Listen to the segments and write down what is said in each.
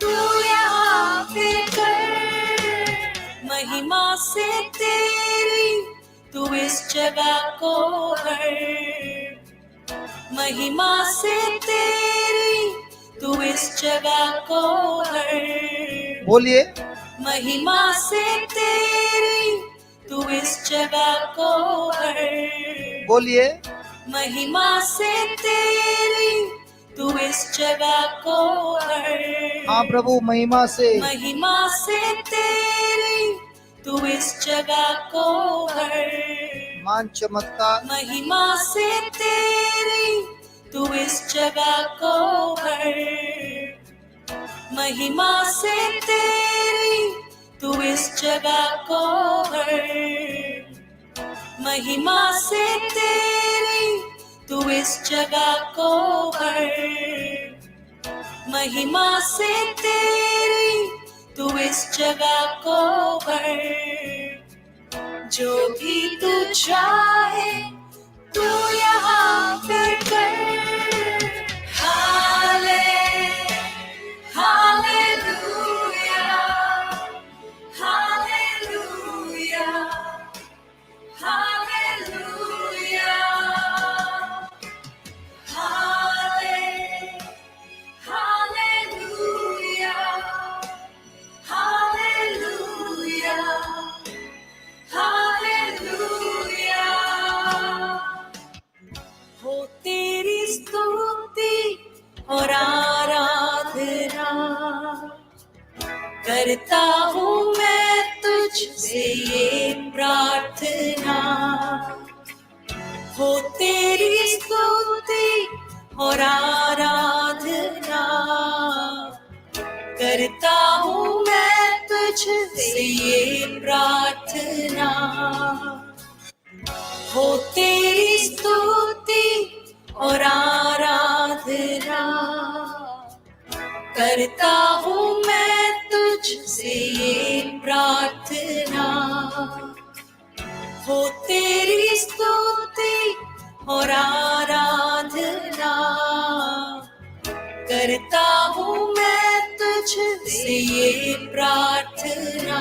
तू यहाँ पे कर। महिमा से तेरी तू इस जगह को भर। महिमा से तेरी तू इस जगह को भर। बोलिए, महिमा से तेरी तू इस जगह को भर। बोलिए, महिमा से तेरी तू इस जगह को भर। हाँ प्रभु, महिमा से, महिमा से तेरी तू इस जगह को भर। मान चमत्कार, महिमा से तेरी तू इस जगह को भर। महिमा से तेरी तू इस जगह को भर। महिमा से तेरी तू इस जगह को भर। महिमा से तेरी तू इस जगह को भर। जो भी तू चाहे तू यहाँ पे कर। हाले हालेलुया हालेलुया हालेलुया हाले हालेलुया हालेलुया हालेलुया। हो तेरी स्तुति और आराधना करता हूँ मैं तुझसे ये प्रार्थना। हो तेरी स्तुति और आराधना करता हूँ मैं तुझसे ये प्रार्थना। हो तेरी स्तुति और आराधना करता हूँ मैं तुझसे ये प्रार्थना। हो तेरी स्तुति और आराधना करता हूँ मैं तुझसे ये प्रार्थना।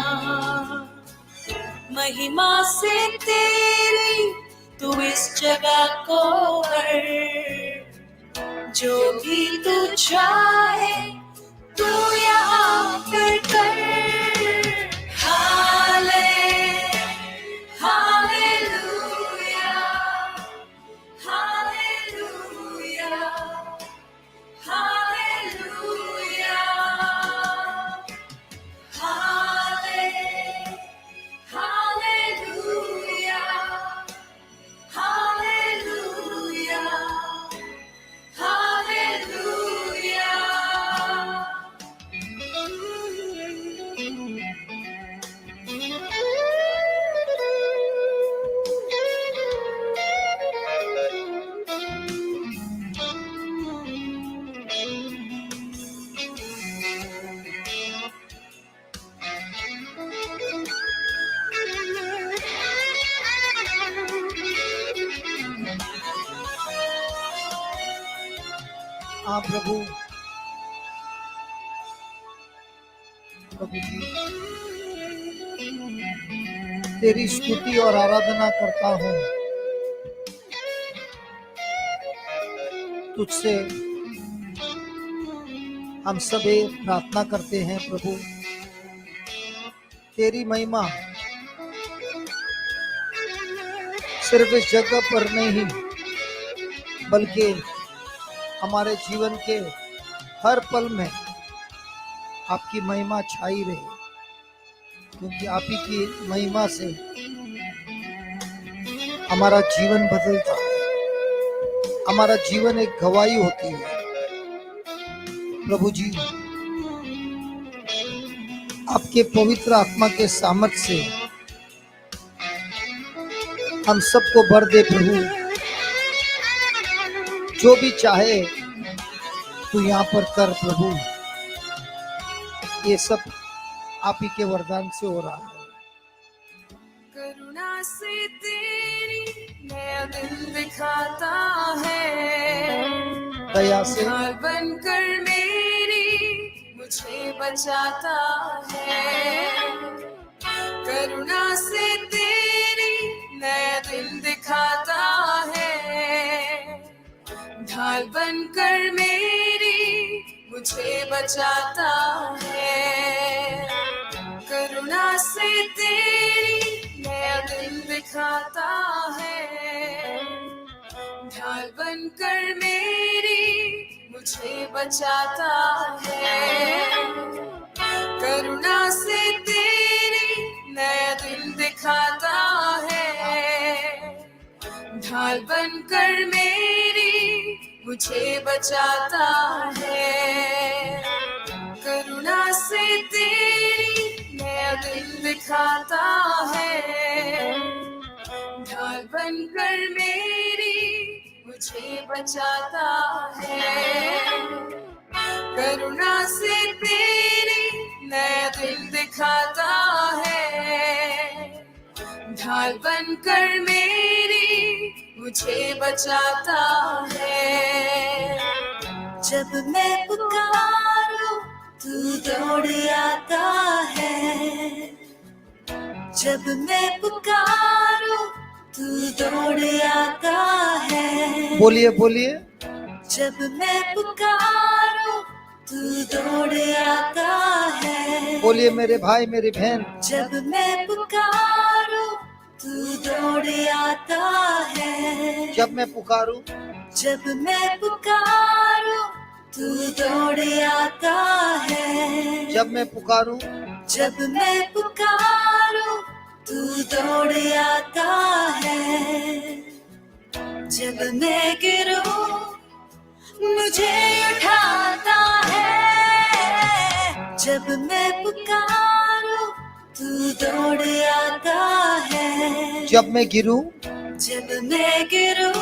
महिमा से तेरी तू इस जगह को भर। जो भी तू चाहे तू यहाँ पे कर। हाले हालेलुया हालेलुया हालेलुया हाले हालेलुया हालेलुया हालेलुया। हाँ प्रभु, प्रभु जी, तेरी स्तुति और आराधना करता हूँ। तुझसे हम सब एक प्रार्थना करते हैं प्रभु, तेरी महिमा सिर्फ इस जगह पर नहीं बल्कि हमारे जीवन के हर पल में आपकी महिमा छाई रहे, क्योंकि आप ही की महिमा से हमारा जीवन बदलता है, हमारा जीवन एक गवाही होती है। प्रभु जी, आपके पवित्र आत्मा के सामर्थ्य से हम सबको भर दे प्रभु। जो भी चाहे तू यहाँ पर कर प्रभु। ये सब आप ही के वरदान से हो रहा है। करुणा से तेरी नया दिन दिखाता है। दया से ढाल बनकर मेरी मुझे बचाता है। करुणा से तेरी नया दिन दिखाता है। ढाल बनकर मेरी मुझे बचाता है। करुणा से तेरी नया दिन दिखाता है। ढाल बनकर मेरी मुझे बचाता है। करुणा से तेरी नया दिन दिखाता है। ढाल बनकर मेरी मुझे बचाता है। करुणा से तेरी नया दिन दिखाता है। ढाल बनकर मेरी मुझे बचाता है। करुणा से तेरी नया दिन दिखाता है। ढाल बनकर मेरी मुझे बचाता है। जब मैं पुकारूं तू दौड़ आता है। जब मैं पुकारूं तू दौड़ आता है। बोलिए बोलिए। जब मैं पुकारूं तू दौड़ आता है। बोलिए मेरे भाई मेरी बहन। जब मैं पुकारूं तू दौड़ आता है। जब मैं पुकारूं जब मैं पुकारूं तू दौड़ आता है। जब मैं पुकारूं जब मैं पुकारूं तू दौड़ आता है। जब मैं गिरूं मुझे उठाता है। जब मैं पुकारूं तू दौड़ आता है। जब मैं गिरूं जब मैं गिरूं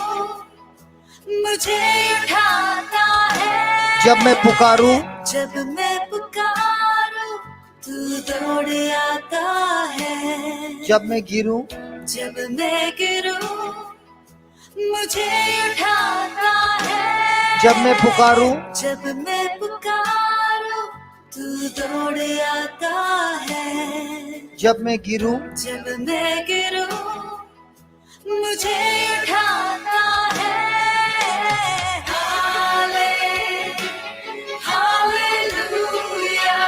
मुझे उठाता है। जब मैं पुकारूं जब मैं पुकारूं तू दौड़ आता है। जब मैं गिरूं जब मैं गिरूं मुझे उठाता है। जब मैं पुकारूं जब मैं पुकारूं तू दौड़ आता है। जब मैं गिरूं जब मैं गिरूं मुझे उठाता है। Hallelujah,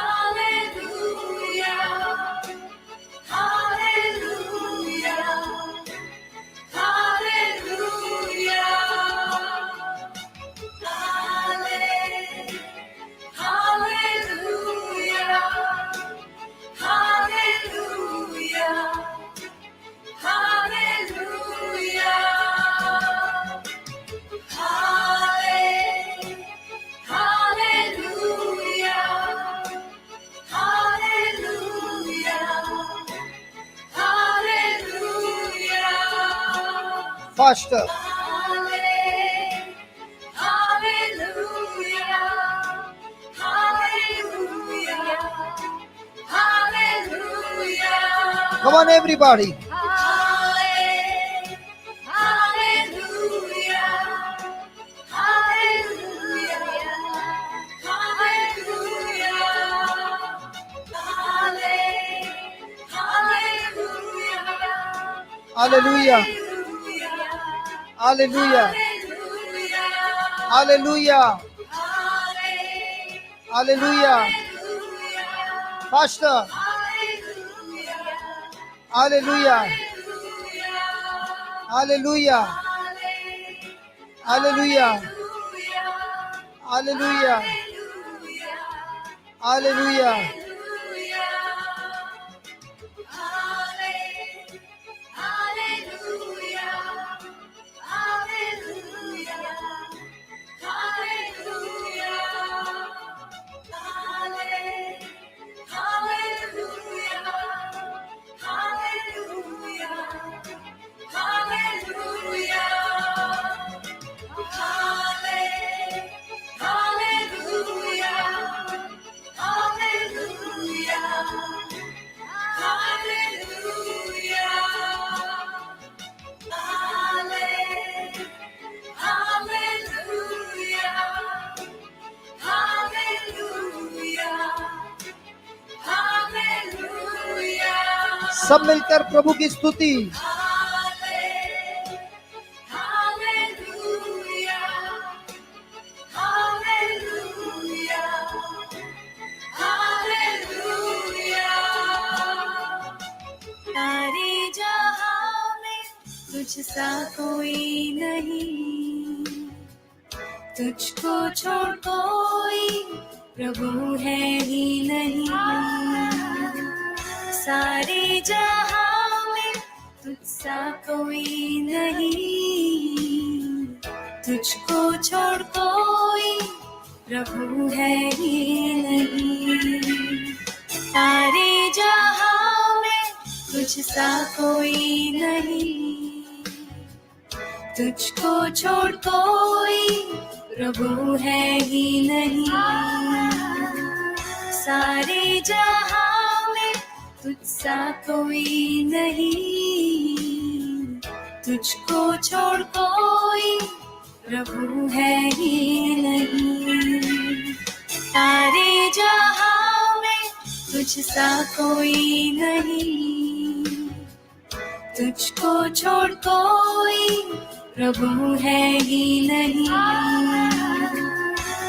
hallelujah, hallelujah, hallelujah, hallelujah, hallelujah, hallelujah, hallelujah, hallelujah, hallelujah, hallelujah, hallelujah. Faster. Hallelujah, hallelujah, hallelujah. Come on everybody. Hallelujah, hallelujah, hallelujah, Hallelujah. Hallelujah. Hallelujah. Hallelujah. Pastor. Hallelujah. Hallelujah. Hallelujah. Hallelujah. Hallelujah. Hallelujah. सब मिलकर प्रभु की स्तुति। सारे जहां में तुझसा कोई नहीं, तुझको छोड़ कोई प्रभु है ही नहीं। सारे जहां में तुझसा कोई नहीं, तुझको छोड़ कोई प्रभु है ही नहीं। सारे जहां में तुझसा कोई नहीं, तुझको छोड़ कोई प्रभु है ही नहीं। सारे जहां में तुझसा कोई नहीं, तुझको छोड़ कोई प्रभु है ही नहीं। सारे जहां में तुझसा कोई नहीं, तुझको छोड़ कोई प्रभु है ही नहीं।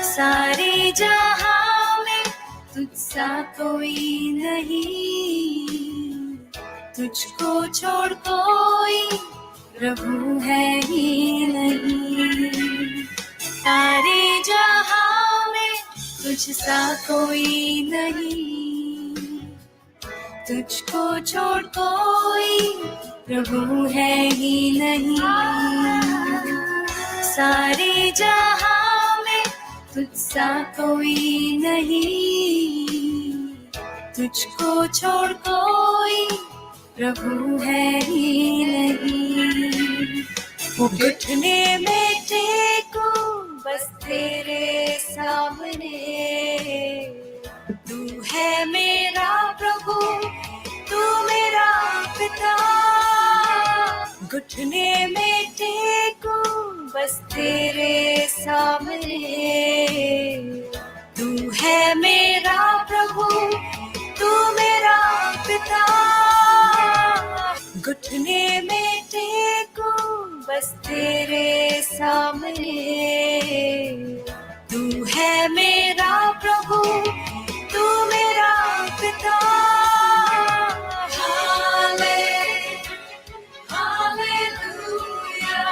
सारे जहां में तुझसा कोई नहीं, तुझको छोड़ कोई प्रभु है ही नहीं। सारे जहां में तुझसा कोई नहीं, तुझको छोड़ कोई प्रभु है ही नहीं। सारे जहां में तुझसा कोई नहीं, तुझको छोड़ कोई प्रभु है ही नहीं। घुटने में टेको बस तेरे सामने, तू है मेरा प्रभु, तू मेरा पिता। घुटने में टेको बस तेरे सामने, तू है मेरा प्रभु, तू मेरा पिता। घुटने में टेको बस तेरे सामने, तू है मेरा प्रभु, तू मेरा पिता। Hallelujah,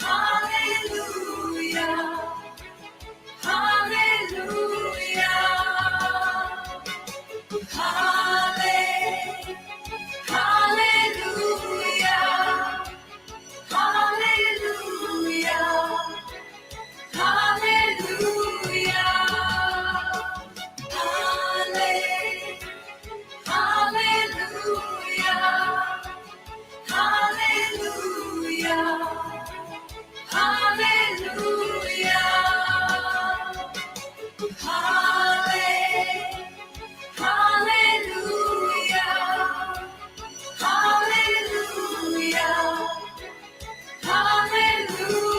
hallelujah, hallelujah, hallelujah, hallelujah, hallelujah, hallelujah, hallelujah, hallelujah, hallelujah, hallelujah, hallelujah.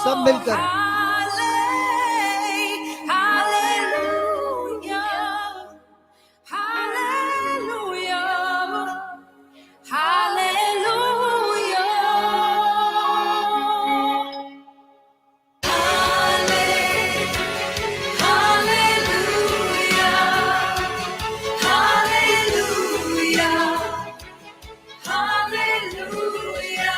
सब मिलकर Hallelujah.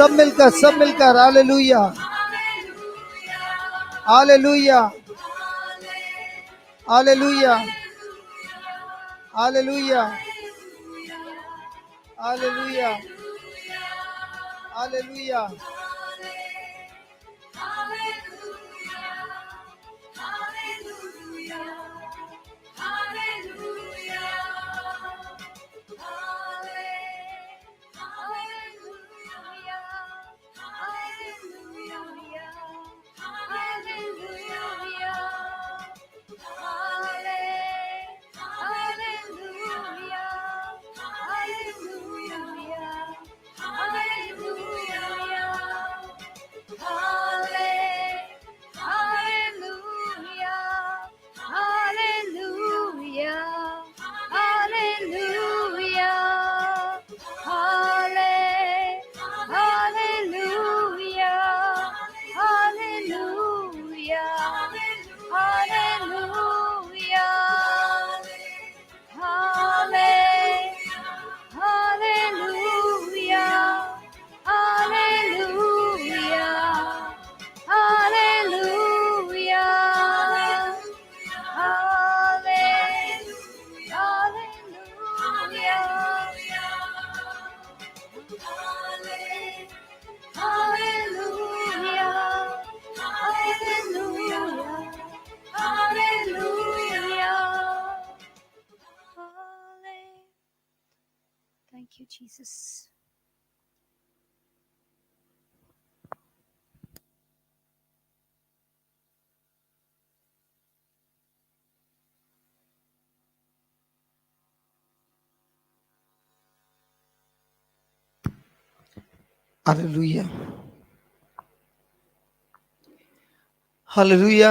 सब मिलकर hallelujah hallelujah hallelujah hallelujah hallelujah hallelujah Thank you, Jesus. Hallelujah hallelujah.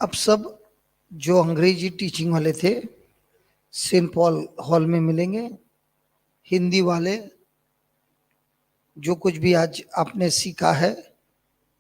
अब सब जो अंग्रेजी टीचिंग वाले थे सेंट पॉल हॉल में मिलेंगे। हिंदी वाले जो कुछ भी आज आपने सीखा है